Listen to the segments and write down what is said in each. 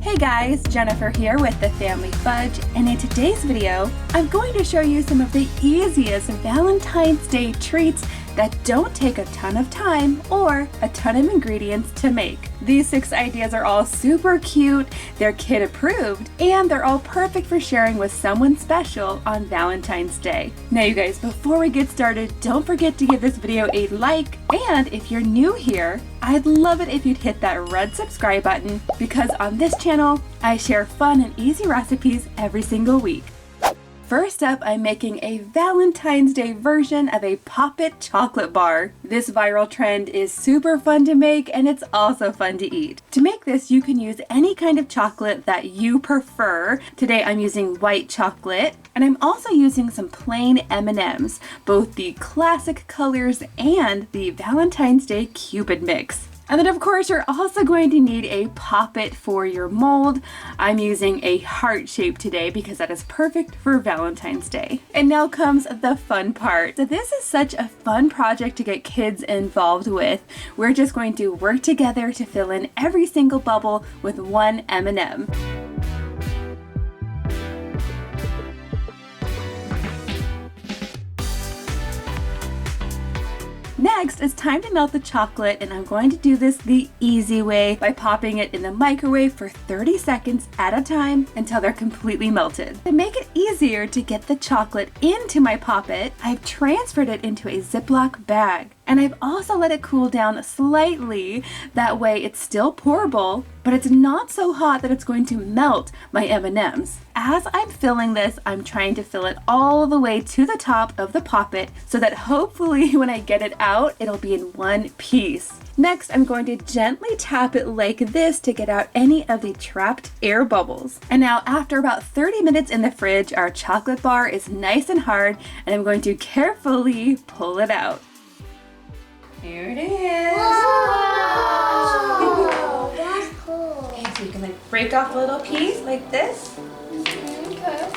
Hey guys, Jennifer here with the Family Fudge, and in today's video, I'm going to show you some of the easiest Valentine's Day treats that don't take a ton of time or a ton of ingredients to make. These 6 ideas are all super cute, they're kid approved, and they're all perfect for sharing with someone special on Valentine's Day. Now you guys, before we get started, don't forget to give this video a like, and if you're new here, I'd love it if you'd hit that red subscribe button, because on this channel, I share fun and easy recipes every single week. First up, I'm making a Valentine's Day version of a Pop It chocolate bar. This viral trend is super fun to make, and it's also fun to eat. To make this, you can use any kind of chocolate that you prefer. Today I'm using white chocolate, and I'm also using some plain M&Ms, both the classic colors and the Valentine's Day Cupid mix. And then of course you're also going to need a Pop It for your mold. I'm using a heart shape today because that is perfect for Valentine's Day. And now comes the fun part. So this is such a fun project to get kids involved with. We're just going to work together to fill in every single bubble with one M&M. Next, it's time to melt the chocolate, and I'm going to do this the easy way by popping it in the microwave for 30 seconds at a time until they're completely melted. To make it easier to get the chocolate into my Pop It, I've transferred it into a Ziploc bag. And I've also let it cool down slightly. That way it's still pourable, but it's not so hot that it's going to melt my M&Ms. As I'm filling this, I'm trying to fill it all the way to the top of the Pop It so that hopefully when I get it out, it'll be in one piece. Next, I'm going to gently tap it like this to get out any of the trapped air bubbles. And now after about 30 minutes in the fridge, our chocolate bar is nice and hard, and I'm going to carefully pull it out. Here it is. Whoa, that's cool. Okay, so you can like break off a little piece like this. Okay.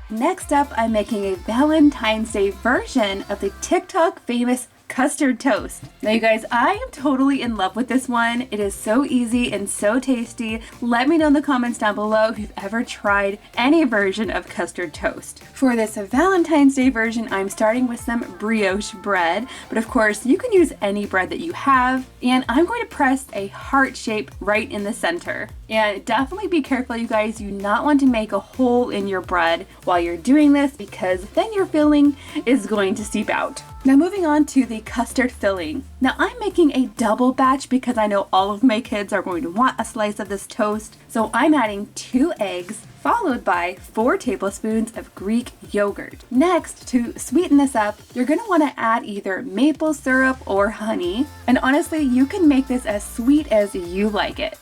Next up, I'm making a Valentine's Day version of the TikTok famous Custard Toast. Now you guys, I am totally in love with this one. It is so easy and so tasty. Let me know in the comments down below if you've ever tried any version of Custard Toast. For this Valentine's Day version, I'm starting with some brioche bread, but of course you can use any bread that you have, and I'm going to press a heart shape right in the center. And definitely be careful, you guys, you do not want to make a hole in your bread while you're doing this, because then your filling is going to seep out. Now moving on to the custard filling. Now I'm making a double batch because I know all of my kids are going to want a slice of this toast. So I'm adding 2 eggs followed by 4 tablespoons of Greek yogurt. Next, to sweeten this up, you're going to want to add either maple syrup or honey. And honestly, you can make this as sweet as you like it.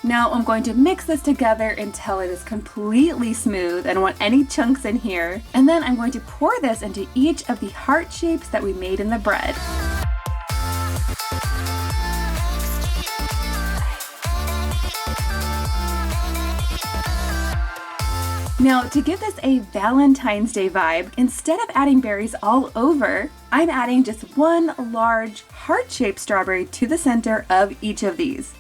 Now I'm going to mix this together until it is completely smooth. I don't want any chunks in here. And then I'm going to pour this into each of the heart shapes that we made in the bread. Now, to give this a Valentine's Day vibe, instead of adding berries all over, I'm adding just one large heart-shaped strawberry to the center of each of these.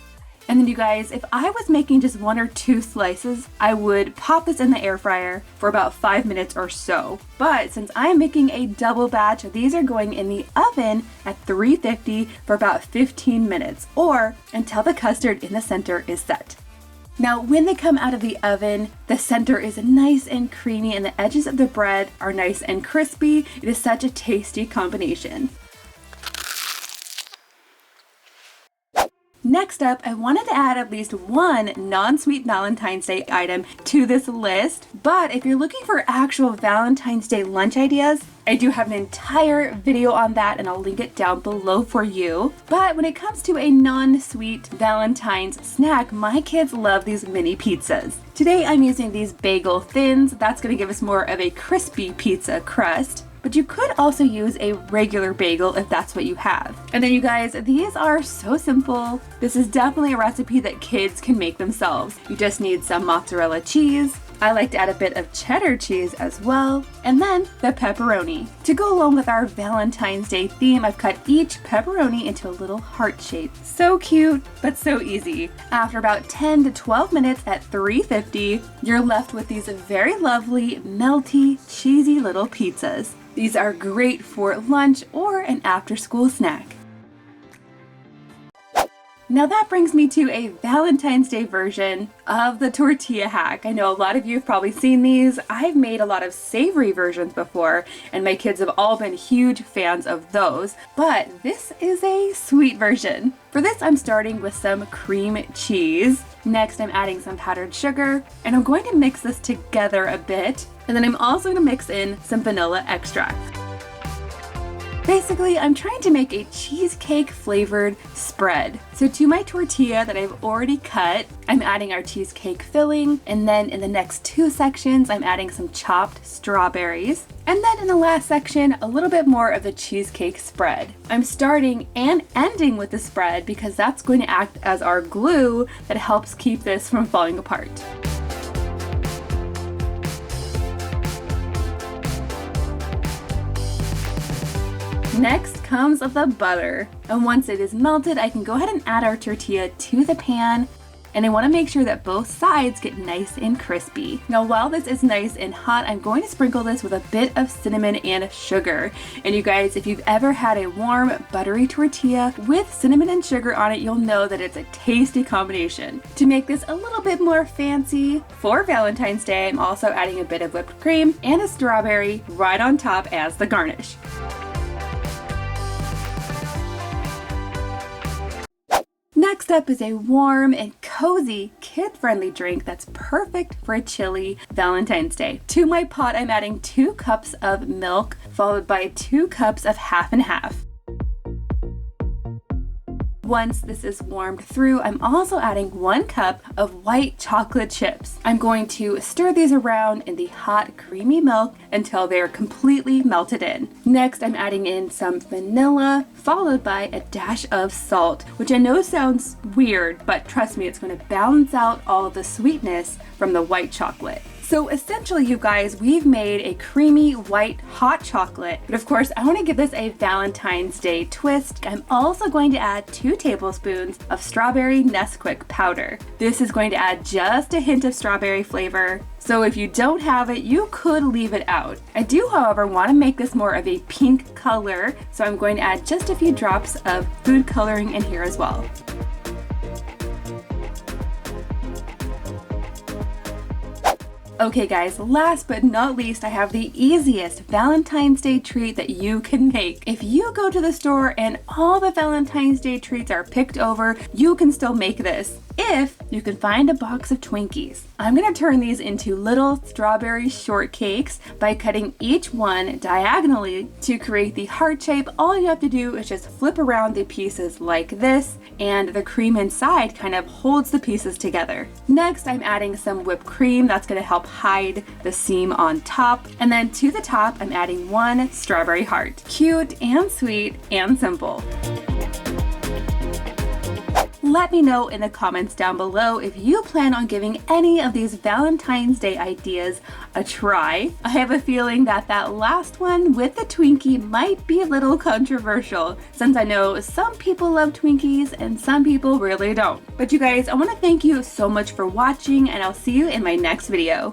And then you guys, if I was making just 1 or 2 slices, I would pop this in the air fryer for about 5 minutes or so. But since I'm making a double batch, these are going in the oven at 350 for about 15 minutes, or until the custard in the center is set. Now, when they come out of the oven, the center is nice and creamy and the edges of the bread are nice and crispy. It is such a tasty combination. Next up, I wanted to add at least one non-sweet Valentine's Day item to this list, but if you're looking for actual Valentine's Day lunch ideas, I do have an entire video on that and I'll link it down below for you. But when it comes to a non-sweet Valentine's snack, my kids love these mini pizzas. Today I'm using these bagel thins. That's going to give us more of a crispy pizza crust. But you could also use a regular bagel if that's what you have. And then you guys, these are so simple. This is definitely a recipe that kids can make themselves. You just need some mozzarella cheese, I like to add a bit of cheddar cheese as well, and then the pepperoni. To go along with our Valentine's Day theme, I've cut each pepperoni into a little heart shape. So cute, but so easy. After about 10 to 12 minutes at 350, you're left with these very lovely, melty, cheesy little pizzas. These are great for lunch or an after-school snack. Now that brings me to a Valentine's Day version of the Tortilla Hack. I know a lot of you have probably seen these. I've made a lot of savory versions before, and my kids have all been huge fans of those, but this is a sweet version. For this, I'm starting with some cream cheese. Next, I'm adding some powdered sugar, and I'm going to mix this together a bit, and then I'm also going to mix in some vanilla extract. Basically, I'm trying to make a cheesecake flavored spread. So to my tortilla that I've already cut, I'm adding our cheesecake filling, and then in the next 2 sections, I'm adding some chopped strawberries. And then in the last section, a little bit more of the cheesecake spread. I'm starting and ending with the spread because that's going to act as our glue that helps keep this from falling apart. Next comes the butter, and once it is melted, I can go ahead and add our tortilla to the pan, and I want to make sure that both sides get nice and crispy. Now while this is nice and hot, I'm going to sprinkle this with a bit of cinnamon and sugar. And you guys, if you've ever had a warm, buttery tortilla with cinnamon and sugar on it, you'll know that it's a tasty combination. To make this a little bit more fancy, for Valentine's Day, I'm also adding a bit of whipped cream and a strawberry right on top as the garnish. Next up is a warm and cozy, kid-friendly drink that's perfect for a chilly Valentine's Day. To my pot, I'm adding 2 cups of milk, followed by 2 cups of half and half. Once this is warmed through, I'm also adding 1 cup of white chocolate chips. I'm going to stir these around in the hot, creamy milk until they're completely melted in. Next, I'm adding in some vanilla, followed by a dash of salt, which I know sounds weird, but trust me, it's going to balance out all of the sweetness from the white chocolate. So essentially, you guys, we've made a creamy white hot chocolate, but of course I want to give this a Valentine's Day twist. I'm also going to add 2 tablespoons of strawberry Nesquik powder. This is going to add just a hint of strawberry flavor, so if you don't have it, you could leave it out. I do, however, want to make this more of a pink color, so I'm going to add just a few drops of food coloring in here as well. Okay guys, last but not least, I have the easiest Valentine's Day treat that you can make. If you go to the store and all the Valentine's Day treats are picked over, you can still make this, if you can find a box of Twinkies. I'm gonna turn these into little strawberry shortcakes by cutting each one diagonally to create the heart shape. All you have to do is just flip around the pieces like this, and the cream inside kind of holds the pieces together. Next, I'm adding some whipped cream that's gonna help hide the seam on top. And then to the top, I'm adding 1 strawberry heart. Cute and sweet and simple. Let me know in the comments down below if you plan on giving any of these Valentine's Day ideas a try. I have a feeling that that last one with the Twinkie might be a little controversial, since I know some people love Twinkies and some people really don't. But you guys, I want to thank you so much for watching, and I'll see you in my next video.